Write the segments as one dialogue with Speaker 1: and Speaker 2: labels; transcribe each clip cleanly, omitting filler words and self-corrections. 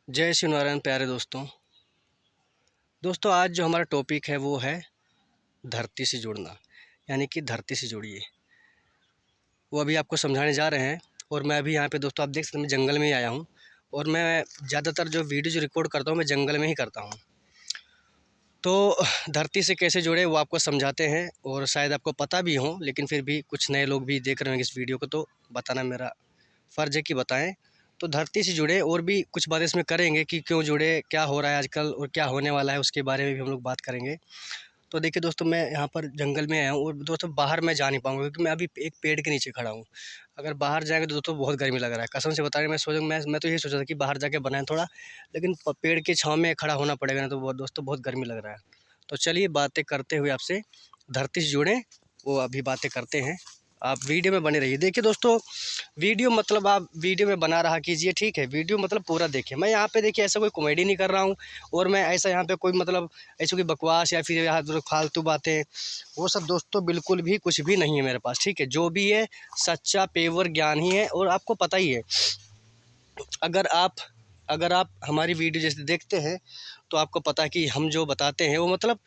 Speaker 1: जय श्री नारायण प्यारे दोस्तों आज जो हमारा टॉपिक है वो है धरती से जुड़ना, यानी कि धरती से जुड़िए। वो अभी आपको समझाने जा रहे हैं। और मैं अभी यहाँ पे दोस्तों आप देख सकते हैं, मैं जंगल में ही आया हूँ और मैं ज़्यादातर जो वीडियो जो रिकॉर्ड करता हूँ मैं जंगल में ही करता हूँ। तो धरती से कैसे जुड़े वो आपको समझाते हैं और शायद आपको पता भी हो, लेकिन फिर भी कुछ नए लोग भी देख रहे होंगे इस वीडियो को, तो बताना मेरा फ़र्ज़ है कि बताएं। तो धरती से जुड़े और भी कुछ बातें इसमें करेंगे कि क्यों जुड़े, क्या हो रहा है आजकल और क्या होने वाला है, उसके बारे में भी हम लोग बात करेंगे। तो देखिए दोस्तों, मैं यहाँ पर जंगल में आया हूँ और दोस्तों बाहर मैं जा नहीं पाऊँगा क्योंकि मैं अभी एक पेड़ के नीचे खड़ा हूँ। अगर बाहर जाएँगे तो दोस्तों बहुत गर्मी लग रहा है, कसम से बता रहे हैं। मैं तो यही सोचा था कि बाहर जाके बनाएं थोड़ा, लेकिन पेड़ के छाँव में खड़ा होना पड़ेगा, नहीं तो बहुत दोस्तों बहुत गर्मी लग रहा है। तो चलिए बातें करते हुए आपसे धरती से जुड़ें वो अभी बातें करते हैं। आप वीडियो में बने रहिए। देखिए दोस्तों, वीडियो मतलब आप वीडियो में बना रहा कीजिए, ठीक है। वीडियो मतलब पूरा देखिए। मैं यहाँ पे देखिए ऐसा कोई कॉमेडी नहीं कर रहा हूँ और मैं ऐसा यहाँ पे कोई मतलब ऐसी कोई बकवास या फिर यहाँ जो फालतू बातें, वो सब दोस्तों बिल्कुल भी कुछ भी नहीं है मेरे पास, ठीक है। जो भी है सच्चा पेवर ज्ञान ही है। और आपको पता ही है, अगर आप हमारी वीडियो जैसे देखते हैं तो आपको पता है कि हम जो बताते हैं वो मतलब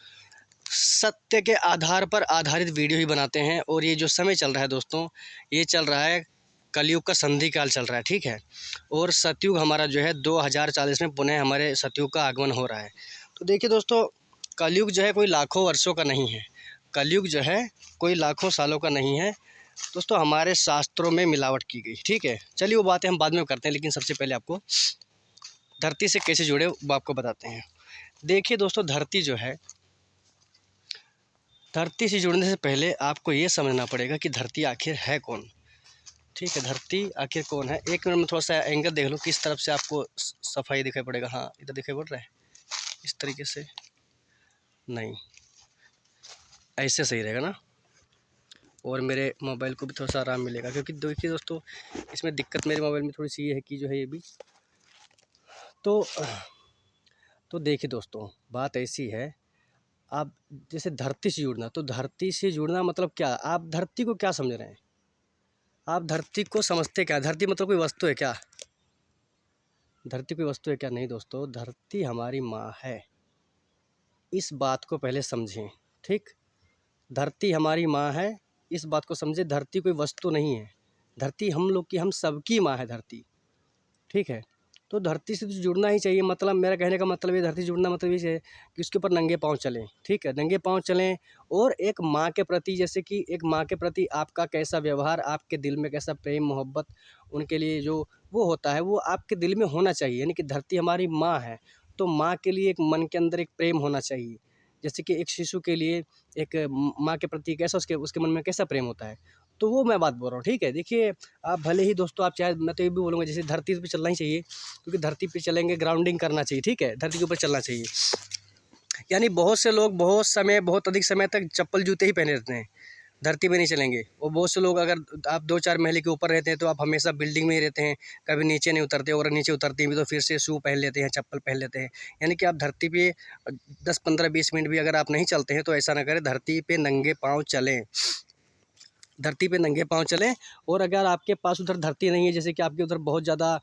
Speaker 1: सत्य के आधार पर आधारित वीडियो ही बनाते हैं। और ये जो समय चल रहा है दोस्तों, ये चल रहा है कलयुग का संधि काल चल रहा है, ठीक है। और सतयुग हमारा जो है 2040 में पुनः हमारे सतयुग का आगमन हो रहा है। तो देखिए दोस्तों, कलयुग जो है कोई लाखों वर्षों का नहीं है, कलयुग जो है कोई लाखों सालों का नहीं है दोस्तों। हमारे शास्त्रों में मिलावट की गई, ठीक है। चलिए वो बातें हम बाद में करते हैं, लेकिन सबसे पहले आपको धरती से कैसे जुड़े वो आपको बताते हैं। देखिए दोस्तों, धरती से जुड़ने से पहले आपको ये समझना पड़ेगा कि धरती आखिर है कौन, ठीक है। धरती आखिर कौन है, एक मिनट में थोड़ा सा एंगल देख लो किस तरफ से आपको सफाई दिखाई पड़ेगा। हाँ, इधर दिखाई पड़ रहा है, इस तरीके से नहीं, ऐसे सही रहेगा ना। और मेरे मोबाइल को भी थोड़ा सा आराम मिलेगा, क्योंकि देखिए दोस्तों इसमें दिक्कत मेरे मोबाइल में थोड़ी सी ये है कि जो है ये भी तो देखिए दोस्तों, बात ऐसी है। आप जैसे धरती से जुड़ना, तो धरती से जुड़ना मतलब क्या, आप धरती को क्या समझ रहे हैं, आप धरती को समझते क्या? धरती मतलब कोई वस्तु है क्या? धरती कोई वस्तु है क्या? नहीं दोस्तों, धरती हमारी माँ है। इस बात को पहले समझें, ठीक। धरती हमारी माँ है, इस बात को समझे। धरती कोई वस्तु नहीं है, धरती हम लोग की, हम सबकी माँ है धरती, ठीक है। तो धरती से तो जुड़ना ही चाहिए। मतलब मेरा कहने का मतलब ये, धरती से जुड़ना मतलब ये है कि उसके ऊपर नंगे पाँव चलें, ठीक है। नंगे पाँव चलें और एक माँ के प्रति, जैसे कि एक माँ के प्रति आपका कैसा व्यवहार, आपके दिल में कैसा प्रेम मोहब्बत उनके लिए जो वो होता है, वो आपके दिल में होना चाहिए। यानी कि धरती हमारी माँ है, तो माँ के लिए एक मन के अंदर एक प्रेम होना चाहिए। जैसे कि एक शिशु के लिए एक माँ के प्रति कैसा उसके मन में कैसा प्रेम होता है, तो वो मैं बात बोल रहा हूँ, ठीक है। देखिए, आप भले ही दोस्तों आप चाहे, मैं तो ये भी बोलूँगा जैसे धरती पे चलना ही चाहिए, क्योंकि धरती पे चलेंगे ग्राउंडिंग करना चाहिए, ठीक है। धरती के ऊपर चलना चाहिए। यानी बहुत से लोग बहुत अधिक समय तक चप्पल जूते ही पहने रहते हैं, धरती पे नहीं चलेंगे। और बहुत से लोग, अगर आप 2-4 महले के ऊपर रहते हैं तो आप हमेशा बिल्डिंग में ही रहते हैं, कभी नीचे नहीं उतरते, और नीचे उतरते भी तो फिर से शू पहन लेते हैं, चप्पल पहन लेते हैं। यानी कि आप धरती पे 10-15-20 मिनट भी अगर आप नहीं चलते हैं तो ऐसा ना करें, धरती पे नंगे पाँव चलें, धरती पे नंगे पाँव चलें। और अगर आपके पास उधर धरती नहीं है, जैसे कि आपके उधर बहुत ज़्यादा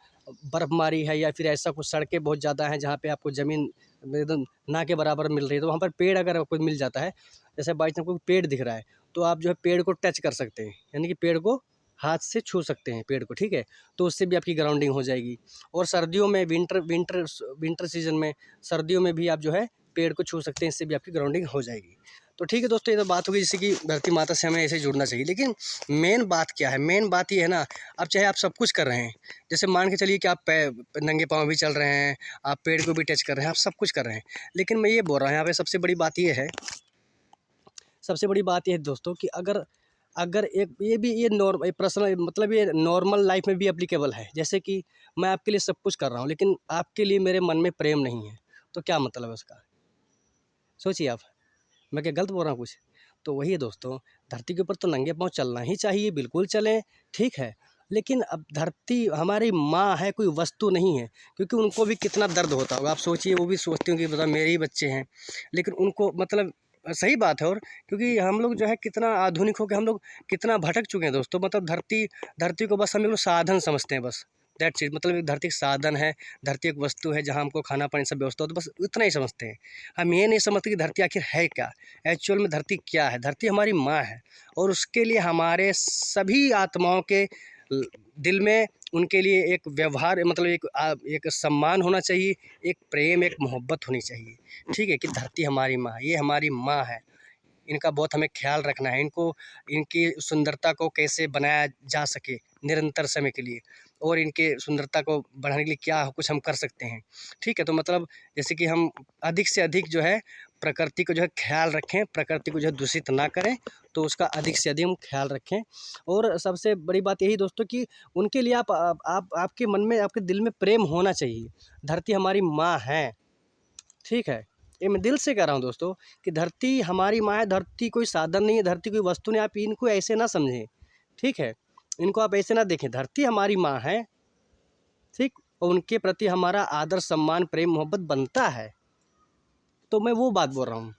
Speaker 1: बर्फ़बारी है या फिर ऐसा कुछ सड़कें बहुत ज़्यादा हैं जहाँ पे आपको ज़मीन एकदम ना के बराबर मिल रही है, तो वहाँ पर पेड़ अगर आपको मिल जाता है, जैसे बाई चांस कोई पेड़ दिख रहा है, तो आप जो है पेड़ को टच कर सकते हैं, यानी कि पेड़ को हाथ से छू सकते हैं पेड़ को, ठीक है। तो उससे भी आपकी ग्राउंडिंग हो जाएगी। और सर्दियों में विंटर सीजन में, सर्दियों में भी आप जो है पेड़ को छू सकते हैं, इससे भी आपकी ग्राउंडिंग हो जाएगी। तो ठीक है दोस्तों, ये तो बात होगी जैसे कि धरती माता से हमें ऐसे जुड़ना चाहिए। लेकिन मेन बात क्या है, मेन बात ये है ना, अब चाहे आप सब कुछ कर रहे हैं, जैसे मान के चलिए कि आप नंगे पाँव भी चल रहे हैं, आप पेड़ को भी टच कर रहे हैं, आप सब कुछ कर रहे हैं, लेकिन मैं ये बोल रहा हूँ यहाँ पे सबसे बड़ी बात ये है, सबसे बड़ी बात ये है दोस्तों कि अगर अगर एक ये भी ये पर्सनल मतलब ये नॉर्मल लाइफ में भी एप्लीकेबल है। जैसे कि मैं आपके लिए सब कुछ कर रहा हूँ, लेकिन आपके लिए मेरे मन में प्रेम नहीं है, तो क्या मतलब है उसका? सोचिए आप, मैं क्या गलत बोल रहा हूँ कुछ? तो वही है दोस्तों, धरती के ऊपर तो नंगे पाँव चलना ही चाहिए, बिल्कुल चलें, ठीक है। लेकिन अब धरती हमारी माँ है, कोई वस्तु नहीं है, क्योंकि उनको भी कितना दर्द होता होगा। आप सोचिए, वो भी सोचती होंगी बता मेरे ही बच्चे हैं, लेकिन उनको मतलब सही बात है। और क्योंकि हम लोग जो है कितना आधुनिक हो के हम लोग कितना भटक चुके हैं दोस्तों। मतलब धरती धरती को बस हम लोग साधन समझते हैं बस, दैट्स इट। मतलब एक धरती एक साधन है, धरती एक वस्तु है जहाँ हमको खाना पानी सब व्यवस्था हो, तो बस इतना ही समझते हैं। हम ये नहीं समझते कि धरती आखिर है क्या, एक्चुअल में धरती क्या है। धरती हमारी माँ है और उसके लिए हमारे सभी आत्माओं के दिल में उनके लिए एक व्यवहार, मतलब एक सम्मान होना चाहिए, एक प्रेम, एक मोहब्बत होनी चाहिए। ठीक है, कि धरती हमारी माँ, ये हमारी माँ है, इनका बहुत हमें ख्याल रखना है। इनको, इनकी सुंदरता को कैसे बनाया जा सके निरंतर समय के लिए, और इनके सुंदरता को बढ़ाने के लिए क्या कुछ हम कर सकते हैं। ठीक है, तो मतलब जैसे कि हम अधिक से अधिक जो है प्रकृति को जो है ख्याल रखें, प्रकृति को जो है दूषित ना करें, तो उसका अधिक से अधिक हम ख्याल रखें। और सबसे बड़ी बात यही दोस्तों कि उनके लिए आपके मन में, आपके दिल में प्रेम होना चाहिए। धरती हमारी माँ है, ठीक है, ये मैं दिल से कह रहा हूँ दोस्तों कि धरती हमारी माँ है। धरती कोई साधन नहीं है, धरती कोई वस्तु नहीं। आप इनको ऐसे ना समझें, ठीक है, इनको आप ऐसे ना देखें। धरती हमारी माँ है, ठीक, और उनके प्रति हमारा आदर, सम्मान, प्रेम, मोहब्बत बनता है। तो मैं वो बात बोल रहा हूँ,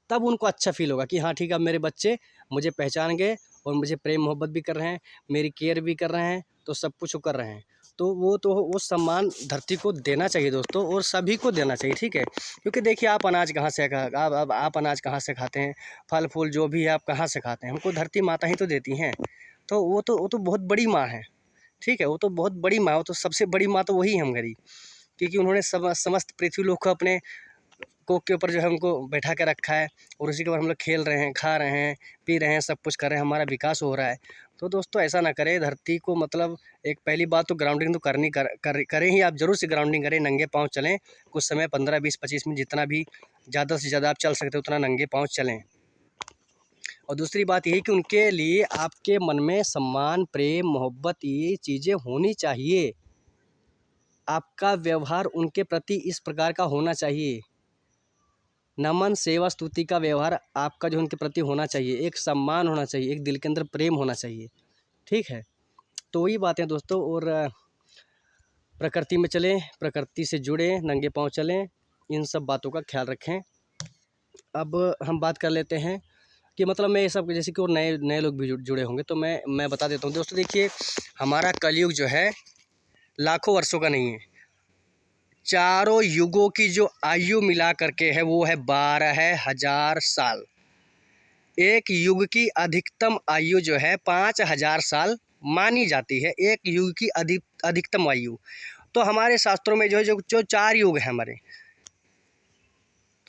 Speaker 1: तब उनको अच्छा फील होगा कि हाँ ठीक है, अब मेरे बच्चे मुझे पहचान गए और मुझे प्रेम मोहब्बत भी कर रहे हैं, मेरी केयर भी कर रहे हैं, तो सब कुछ वो कर रहे हैं। तो वो सम्मान धरती को देना चाहिए दोस्तों, और सभी को देना चाहिए। ठीक है, क्योंकि देखिए आप अनाज कहाँ से, आप अनाज कहाँ से खाते हैं, फल फूल जो भी है आप कहाँ से खाते हैं, हमको धरती माता ही तो देती हैं। तो वो तो बहुत बड़ी माँ है। ठीक है, वो तो बहुत बड़ी माँ, वो तो सबसे बड़ी माँ तो वही है हमारी, क्योंकि उन्होंने समस्त पृथ्वी लोक को अपने कोख के ऊपर जो है उनको बैठा के रखा है, और उसी के ऊपर हम लोग खेल रहे हैं, खा रहे हैं, पी रहे हैं, सब कुछ कर रहे हैं, हमारा विकास हो रहा है। तो दोस्तों ऐसा ना करें धरती को, मतलब एक पहली बात तो ग्राउंडिंग तो करें ही, आप ज़रूर से ग्राउंडिंग करें, नंगे पाँव चलें कुछ समय, 15, 20, 25 मिनट, जितना भी ज़्यादा से ज़्यादा आप चल सकते हो उतना नंगे पाँव चलें। और दूसरी बात यही कि उनके लिए आपके मन में सम्मान, प्रेम, मोहब्बत, ये चीज़ें होनी चाहिए। आपका व्यवहार उनके प्रति इस प्रकार का होना चाहिए, नमन, सेवा, स्तुति का व्यवहार आपका जो उनके प्रति होना चाहिए, एक सम्मान होना चाहिए, एक दिल के अंदर प्रेम होना चाहिए। ठीक है, तो वही बातें दोस्तों। और प्रकृति में चलें, प्रकृति से जुड़ें, नंगे पाँव चलें, इन सब बातों का ख्याल रखें। अब हम बात कर लेते हैं कि मतलब मैं ये सब, जैसे कि और नए नए लोग भी जुड़े होंगे, तो मैं बता देता हूँ दोस्तों। देखिए हमारा कलयुग जो है लाखों वर्षों का नहीं है, चारों युगों की जो आयु मिला करके है वो है 12,000 साल। एक युग की अधिकतम आयु जो है 5,000 साल मानी जाती है, एक युग की अधिकतम आयु। तो हमारे शास्त्रों में जो है जो 4 युग हैं हमारे,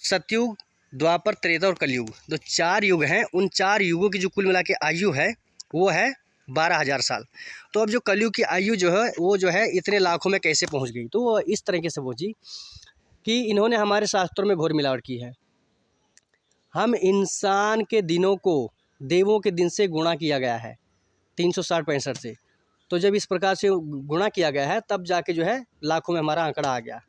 Speaker 1: सतयुग, द्वापर, त्रेता और कलयुग, जो 4 युग हैं, उन 4 युगों की जो कुल मिला के आयु है वो है 12,000 साल। तो अब जो कलयुग की आयु जो है वो जो है इतने लाखों में कैसे पहुंच गई, तो वो इस तरीके से पहुंची कि इन्होंने हमारे शास्त्रों में घोर मिलावट की है। हम इंसान के दिनों को देवों के दिन से गुणा किया गया है 360-65 से। तो जब इस प्रकार से गुणा किया गया है तब जाके जो है लाखों में हमारा आंकड़ा आ गया।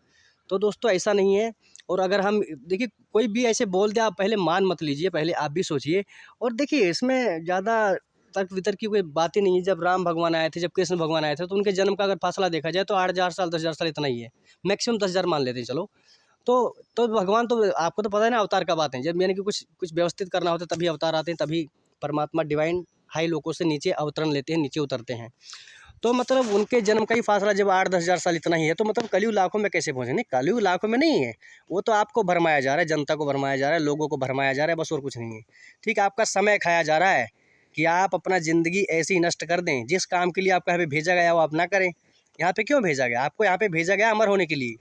Speaker 1: तो दोस्तों ऐसा नहीं है। और अगर हम देखिए कोई भी ऐसे बोल दे, आप पहले मान मत लीजिए, पहले आप भी सोचिए। और देखिए इसमें ज़्यादा तर्क वितर्क की कोई बात ही नहीं है। जब राम भगवान आए थे, जब कृष्ण भगवान आए थे, तो उनके जन्म का अगर फासला देखा जाए तो 8,000 साल, 10,000 साल इतना ही है, मैक्सिमम 10,000 मान लेते हैं चलो। तो भगवान, तो आपको तो पता है ना अवतार कब आते हैं, जब यानी कि कुछ व्यवस्थित करना होता है तभी अवतार आते हैं, तभी परमात्मा डिवाइन हाई लोकों से नीचे अवतरण लेते हैं, नीचे उतरते हैं। तो मतलब उनके जन्म का ही फासला जब 8-10,000 साल इतना ही है, तो मतलब कलयुग लाखों में कैसे पहुँचे? नहीं, कलयुग लाखों में नहीं है, वो तो आपको भरमाया जा रहा है, जनता को भरमाया जा रहा है, लोगों को भरमाया जा रहा है, बस और कुछ नहीं है। ठीक है, आपका समय खाया जा रहा है कि आप अपना ज़िंदगी ऐसे ही नष्ट कर दें, जिस काम के लिए आपको यहाँ पे भेजा गया वो आप ना करें। यहाँ पे क्यों भेजा गया? आपको यहाँ पे भेजा गया अमर होने के लिए,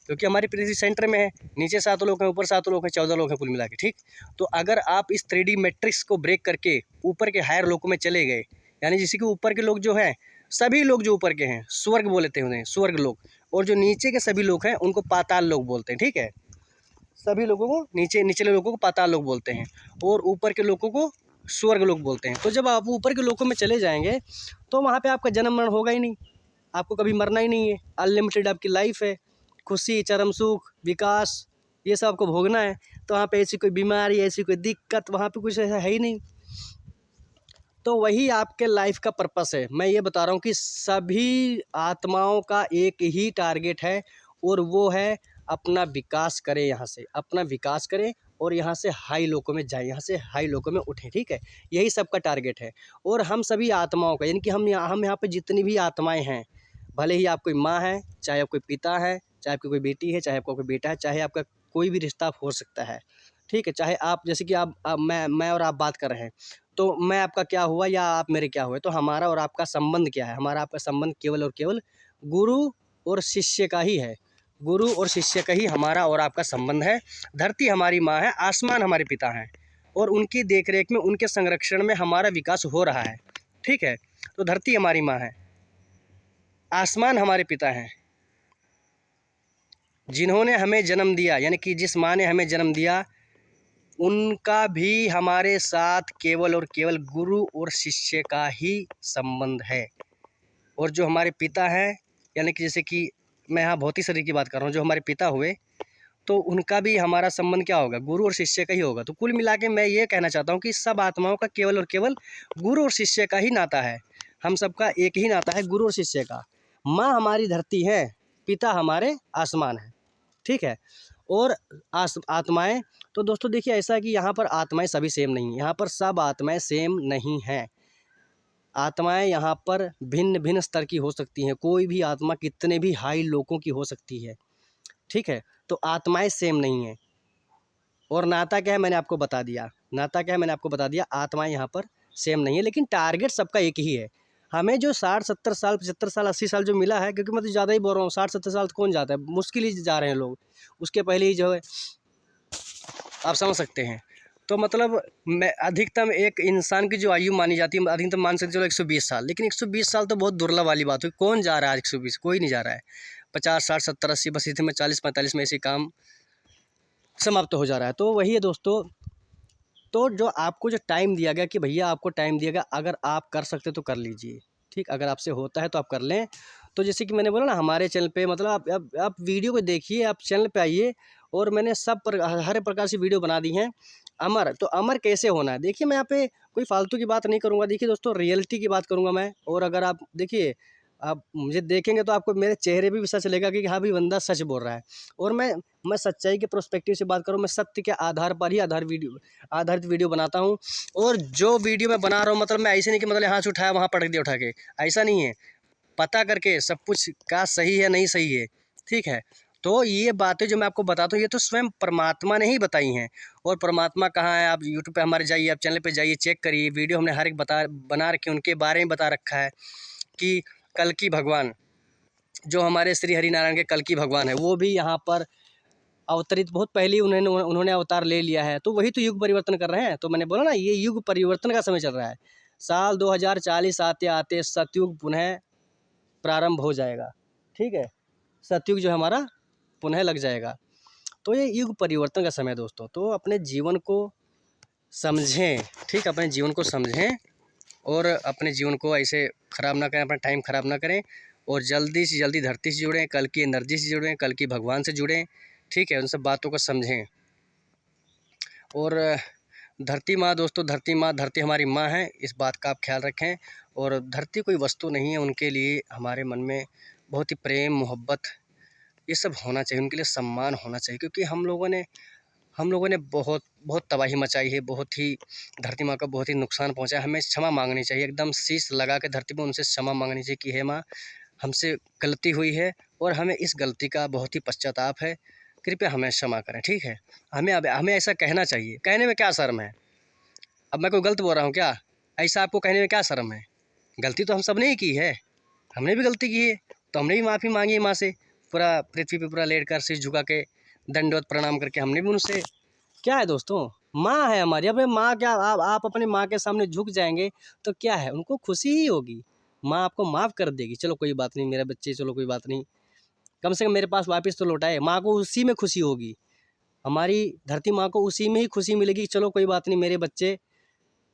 Speaker 1: क्योंकि हमारी पृथ्वी सेंटर में है, नीचे 7 लोग हैं, ऊपर 7 लोग हैं, 14 लोग हैं कुल मिला के। ठीक, तो अगर आप इस 3D मैट्रिक्स को ब्रेक करके ऊपर के हायर लोगों में चले गए, यानी जिससे कि ऊपर के लोग जो हैं, सभी लोग जो ऊपर के हैं स्वर्ग बोलते हैं उन्हें, स्वर्ग लोग, और जो नीचे के सभी लोग हैं उनको पाताल लोग बोलते हैं। ठीक है, सभी लोगों को निचले लोगों को पाताल लोग बोलते हैं, और ऊपर के लोगों को स्वर्ग लोग बोलते हैं। तो जब आप ऊपर के लोगों में चले जाएंगे तो वहाँ पे आपका जन्म मरण होगा ही नहीं, आपको कभी मरना ही नहीं है, अनलिमिटेड आपकी लाइफ है, खुशी, चरम सुख, विकास, ये सब आपको भोगना है। तो वहाँ पे ऐसी कोई बीमारी, ऐसी कोई दिक्कत वहाँ पे कुछ ऐसा है ही नहीं। तो वही आपके लाइफ का पर्पस है। मैं ये बता रहा हूँ कि सभी आत्माओं का एक ही टारगेट है, और वो है अपना विकास करें, यहाँ से अपना विकास करें और यहाँ से हाई लोकों में जाएं, यहाँ से हाई लोकों में उठें। ठीक है, यही सबका टारगेट है। और हम सभी आत्माओं का, यानी कि हम यहाँ पे जितनी भी आत्माएं हैं, भले ही आप कोई माँ है, चाहे आप कोई पिता है, चाहे आपकी कोई बेटी है, चाहे आपका कोई बेटा है, चाहे आपका कोई भी रिश्ता हो सकता है, ठीक है। चाहे आप जैसे कि आप मैं और आप बात कर रहे हैं, तो मैं आपका क्या हुआ या आप मेरे क्या हुए, तो हमारा और आपका संबंध क्या है? हमारा आपका संबंध केवल और केवल गुरु और शिष्य का ही है। गुरु और शिष्य का ही हमारा और आपका संबंध है। धरती हमारी माँ है, आसमान हमारे पिता हैं, और उनकी देखरेख में, उनके संरक्षण में हमारा विकास हो रहा है, ठीक है। तो धरती हमारी माँ है, आसमान हमारे पिता हैं। जिन्होंने हमें जन्म दिया, यानी कि जिस माँ ने हमें जन्म दिया, उनका भी हमारे साथ केवल और केवल गुरु और शिष्य का ही संबंध है। और जो हमारे पिता हैं, यानी कि जैसे कि मैं यहाँ भौतिक शरीर की बात कर रहा हूँ, जो हमारे पिता हुए, तो उनका भी हमारा संबंध क्या होगा? गुरु और शिष्य का ही होगा। तो कुल मिला के मैं ये कहना चाहता हूँ कि सब आत्माओं का केवल और केवल गुरु और शिष्य का ही नाता है। हम सबका एक ही नाता है, गुरु और शिष्य का। माँ हमारी धरती है, पिता हमारे आसमान है, ठीक है। और आत्माएं, तो दोस्तों देखिए ऐसा है कि यहाँ पर आत्माएं सभी सेम नहीं हैं, यहाँ पर सब आत्माएं सेम नहीं हैं। आत्माएं यहाँ पर भिन्न भिन्न स्तर की हो सकती हैं, कोई भी आत्मा कितने भी हाई लोगों की हो सकती है, ठीक है। तो आत्माएं सेम नहीं हैं। और नाता क्या है मैंने आपको बता दिया, नाता क्या है मैंने आपको बता दिया, आत्माएं यहाँ पर सेम नहीं है, लेकिन टारगेट सबका एक ही है। हमें जो 60-70 साल, 75 साल, 80 साल जो मिला है, क्योंकि मैं तो ज़्यादा ही बोल रहा हूँ, 60-70 साल तो कौन जाता है, मुश्किल ही जा रहे हैं लोग, उसके पहले ही जो है आप समझ सकते हैं। तो मतलब मैं अधिकतम एक इंसान की जो आयु मानी जाती है, अधिकतम मान सकते चलो 120 साल, लेकिन 120 साल तो बहुत दुर्लभ वाली बात हुई। कौन जा रहा है आज 120? कोई नहीं जा रहा है। 50, 60, 70, 80, बस इतने में 40-45 में ऐसे काम समाप्त हो जा रहा है। तो वही है दोस्तों, तो जो आपको जो टाइम दिया गया कि भैया आपको टाइम दिया गया, अगर आप कर सकते तो कर लीजिए, ठीक। अगर आपसे होता है तो आप कर लें। तो जैसे कि मैंने बोला ना, हमारे चैनल पे मतलब आप वीडियो को देखिए, आप चैनल पे आइए, और मैंने हर प्रकार से वीडियो बना दी हैं। अमर, तो अमर कैसे होना है, देखिए मैं यहाँ पे कोई फालतू की बात नहीं करूँगा। देखिए दोस्तों, रियलिटी की बात करूँगा मैं, और अगर आप देखिए, आप मुझे देखेंगे तो आपको मेरे चेहरे पे भी पता चलेगा कि हाँ भाई बंदा सच बोल रहा है। और मैं सच्चाई के प्रोस्पेक्टिव से बात करूँ, मैं सत्य के आधार पर ही आधारित वीडियो बनाता हूँ। और जो वीडियो मैं बना रहा हूँ, मतलब मैं ऐसे नहीं कि मतलब हाथ से उठाया वहाँ पटक दिया उठा के, ऐसा नहीं है। पता करके सब कुछ का सही है नहीं सही है, ठीक है। तो ये बातें जो मैं आपको बताता हूँ, ये तो स्वयं परमात्मा ने ही बताई हैं। और परमात्मा कहाँ है? आप यूट्यूब पे हमारे जाइए, आप चैनल पे जाइए, चेक करिए, वीडियो हमने हर एक बना रखे, उनके बारे में बता रखा है कि कल्कि भगवान, जो हमारे श्री हरिनारायण के कल्कि भगवान है, वो भी यहाँ पर अवतरित बहुत पहले उन्होंने अवतार ले लिया है। तो वही तो युग परिवर्तन कर रहे हैं। तो मैंने बोला ना, ये युग परिवर्तन का समय चल रहा है। साल 2040 आते आते सतयुग पुनः प्रारंभ हो जाएगा, ठीक है। सतयुग जो हमारा पुनः लग जाएगा। तो ये युग परिवर्तन का समय है दोस्तों। तो अपने जीवन को समझें, ठीक, अपने जीवन को समझें, और अपने जीवन को ऐसे ख़राब ना करें, अपना टाइम ख़राब ना करें, और जल्दी से जल्दी धरती से जुड़ें, कल की एनर्जी से जुड़ें, कल की भगवान से जुड़ें, ठीक है। उन सब बातों को समझें। और धरती माँ दोस्तों, धरती हमारी माँ है, इस बात का आप ख्याल रखें। और धरती कोई वस्तु नहीं है, उनके लिए हमारे मन में बहुत ही प्रेम, मोहब्बत, ये सब होना चाहिए, उनके लिए सम्मान होना चाहिए। क्योंकि हम लोगों ने बहुत बहुत तबाही मचाई है, बहुत ही धरती माँ का बहुत ही नुकसान पहुँचा है। हमें क्षमा मांगनी चाहिए, एकदम शीश लगा के धरती पर उनसे क्षमा मांगनी चाहिए कि हे माँ, हमसे गलती हुई है और हमें इस गलती का बहुत ही पश्चाताप है, कृपया हमें क्षमा करें, ठीक है। हमें ऐसा कहना चाहिए। कहने में क्या शर्म है? अब मैं कोई गलत बोल रहा हूँ क्या? ऐसा आपको कहने में क्या शर्म है? गलती तो हम सब ने ही की है, हमने भी गलती की है, तो हमने भी माफ़ी मांगी है माँ से। पूरा पृथ्वी पे पूरा लेट कर सिर झुका के दंडवत प्रणाम करके हमने भी उनसे, क्या है दोस्तों, माँ है हमारी। अब माँ क्या, आप अपनी माँ के सामने झुक जाएंगे तो क्या है, उनको खुशी ही होगी। माँ आपको माफ़ कर देगी, चलो कोई बात नहीं मेरे बच्चे, चलो कोई बात नहीं, कम से कम मेरे पास वापस तो लौटाए। माँ को उसी में खुशी होगी, हमारी धरती माँ को उसी में ही खुशी मिलेगी। चलो कोई बात नहीं मेरे बच्चे,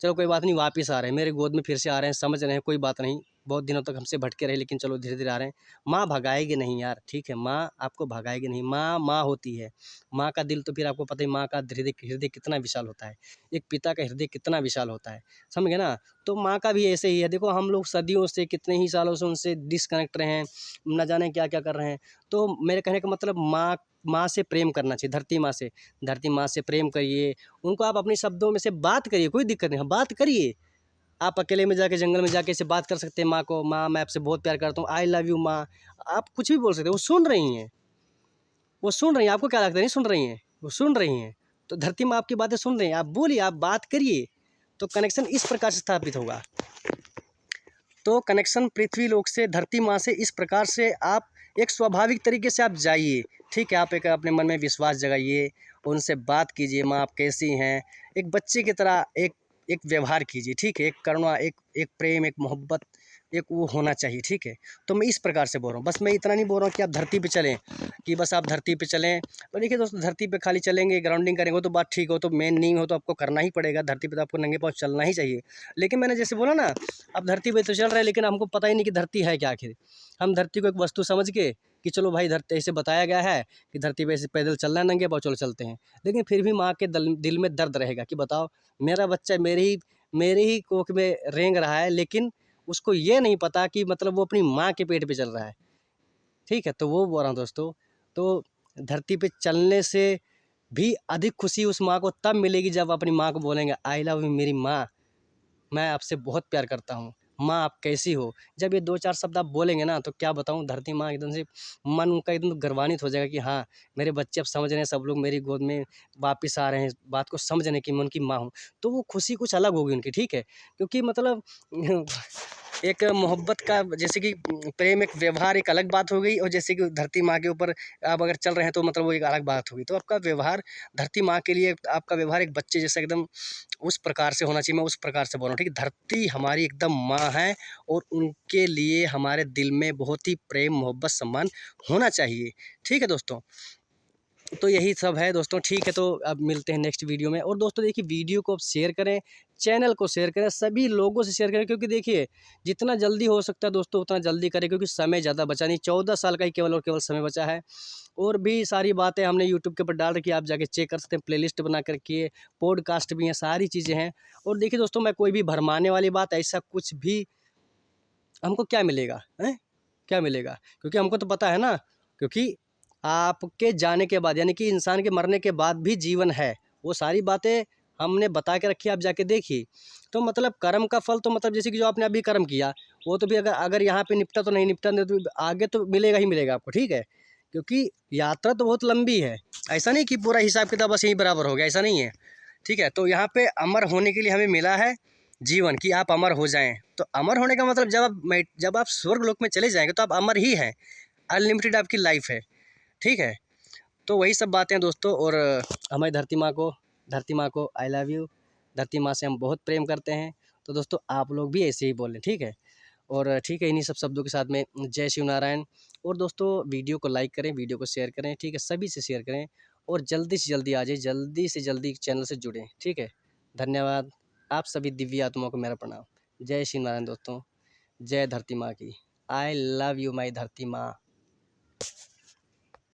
Speaker 1: चलो कोई बात नहीं वापस आ रहे हैं मेरे गोद में, फिर से आ रहे हैं, समझ रहे हैं, कोई बात नहीं, बहुत दिनों तक हमसे भटके रहे लेकिन चलो धीरे धीरे आ रहे हैं। माँ भगाएगी नहीं यार, ठीक है, माँ आपको भगाएगी नहीं। माँ माँ होती है। माँ का दिल तो फिर आपको पता ही, माँ का हृदय कितना विशाल होता है, एक पिता का हृदय कितना विशाल होता है, समझ गए ना। तो माँ का भी ऐसे ही है। देखो हम लोग सदियों से, कितने ही सालों से उनसे डिसकनेक्ट रहे हैं, न जाने क्या क्या कर रहे हैं। तो मेरे कहने का मतलब, माँ से प्रेम करना चाहिए, धरती माँ से प्रेम करिए। उनको आप अपने शब्दों में से बात करिए, कोई दिक्कत नहीं, हाँ बात करिए, आप अकेले में जाके जंगल में जाके ऐसे बात कर सकते हैं माँ को, माँ मैं आपसे बहुत प्यार करता हूँ, आई लव यू माँ। आप कुछ भी बोल सकते हैं, वो सुन रही हैं, वो सुन रही हैं। आपको क्या लगता है नहीं सुन रही हैं? वो सुन रही हैं। तो धरती माँ आपकी बातें सुन रही हैं। आप बोलिए, आप बात करिए, तो कनेक्शन इस प्रकार से स्थापित होगा। तो कनेक्शन पृथ्वी लोक से धरती माँ से इस प्रकार से आप एक स्वाभाविक तरीके से आप जाइए, ठीक है। आप एक अपने मन में विश्वास जगाइए, उनसे बात कीजिए, माँ आप कैसी हैं, एक बच्चे की तरह एक एक व्यवहार कीजिए, ठीक है। एक करुणा, एक एक प्रेम, एक मोहब्बत, एक वो होना चाहिए, ठीक है। तो मैं इस प्रकार से बोल रहा हूँ, बस मैं इतना नहीं बोल रहा हूँ कि आप धरती पे चलें, कि बस आप धरती पे चलें। तो देखिए दोस्तों, धरती पे खाली चलेंगे, ग्राउंडिंग करेंगे, वो तो बात ठीक हो, तो मेन नींव हो तो आपको करना ही पड़ेगा, धरती पे तो आपको नंगे पाँव चलना ही चाहिए। लेकिन मैंने जैसे बोला ना, अब धरती पे तो चल रहे हैं, लेकिन हमको पता ही नहीं कि धरती है क्या आखिर। हम धरती को एक वस्तु समझ के कि चलो भाई धरती ऐसे बताया गया है कि धरती पे ऐसे पैदल चलना है, नंगे पाँव चलो चलते हैं। लेकिन फिर भी माँ के दिल में दर्द रहेगा कि बताओ, मेरा बच्चा मेरे ही कोख में रेंग रहा है, लेकिन उसको ये नहीं पता कि मतलब वो अपनी माँ के पेट पे चल रहा है, ठीक है। तो वो बोल रहा हूँ दोस्तों, तो धरती पे चलने से भी अधिक खुशी उस माँ को तब मिलेगी जब अपनी माँ को बोलेंगे आई लव यू मेरी माँ, मैं आपसे बहुत प्यार करता हूँ, माँ आप कैसी हो। जब ये 2-4 शब्द आप बोलेंगे ना, तो क्या बताऊँ, धरती माँ एकदम से मन उनका एकदम गर्वान्वित हो जाएगा कि हाँ, मेरे बच्चे अब समझ रहे हैं, सब लोग मेरी गोद में वापस आ रहे हैं, बात को समझ रहे हैं कि मैं उनकी माँ हूँ। तो वो खुशी कुछ अलग होगी उनकी, ठीक है। क्योंकि मतलब एक मोहब्बत का जैसे कि प्रेम, एक व्यवहार एक अलग बात हो गई, और जैसे कि धरती माँ के ऊपर आप अगर चल रहे हैं तो मतलब वो एक अलग बात होगी। तो आपका व्यवहार धरती माँ के लिए, आपका व्यवहार एक बच्चे जैसा एकदम उस प्रकार से होना चाहिए। मैं उस प्रकार से बोल रहा हूँ, ठीक है। धरती हमारी एकदम माँ है, और उनके लिए हमारे दिल में बहुत ही प्रेम, मोहब्बत, सम्मान होना चाहिए, ठीक है दोस्तों। तो यही सब है दोस्तों, ठीक है। तो अब मिलते हैं नेक्स्ट वीडियो में। और दोस्तों देखिए, वीडियो को आप शेयर करें, चैनल को शेयर करें, सभी लोगों से शेयर करें, क्योंकि देखिए जितना जल्दी हो सकता है दोस्तों उतना जल्दी करें, क्योंकि समय ज़्यादा बचा नहीं, 14 साल का ही केवल और केवल समय बचा है। और भी सारी बातें हमने यूट्यूब के ऊपर डाल रखी है, आप जाके चेक कर सकते हैं, प्लेलिस्ट बना कर रखी है, पॉडकास्ट भी हैं, सारी चीज़ें हैं। और देखिए दोस्तों, मैं कोई भी भरमाने वाली बात ऐसा कुछ भी, हमको क्या मिलेगा हैं, क्या मिलेगा, क्योंकि हमको तो पता है ना, क्योंकि आपके जाने के बाद यानी कि इंसान के मरने के बाद भी जीवन है, वो सारी बातें हमने बता के रखी है, आप जाके देखिए। तो मतलब कर्म का फल तो मतलब जैसे कि जो आपने अभी कर्म किया, वो तो भी अगर अगर यहाँ पे निपटा तो नहीं निपटा, नहीं तो आगे तो मिलेगा ही मिलेगा आपको, ठीक है। क्योंकि यात्रा तो बहुत लंबी है, ऐसा नहीं कि पूरा हिसाब किताब बस यहीं बराबर हो गया, ऐसा नहीं है, ठीक है। तो यहाँ पे अमर होने के लिए हमें मिला है जीवन, कि आप अमर हो जाएं। तो अमर होने का मतलब जब आप स्वर्ग लोक में चले जाएंगे तो आप अमर ही हैं, अनलिमिटेड आपकी लाइफ है, ठीक है। तो वही सब बातें हैं दोस्तों। और हमारी धरती माँ को आई लव यू। धरती माँ से हम बहुत प्रेम करते हैं। तो दोस्तों आप लोग भी ऐसे ही बोलें, ठीक है। और ठीक है, इन्हीं सब शब्दों के साथ में जय शिव नारायण। और दोस्तों वीडियो को लाइक करें, वीडियो को शेयर करें, ठीक है, सभी से शेयर करें। और जल्दी से जल्दी आ जाए, जल्दी से जल्दी चैनल से जुड़ें, ठीक है। धन्यवाद। आप सभी दिव्य आत्माओं को मेरा प्रणाम। जय शिव नारायण दोस्तों, जय धरती माँ की। आई लव यू माई धरती माँ।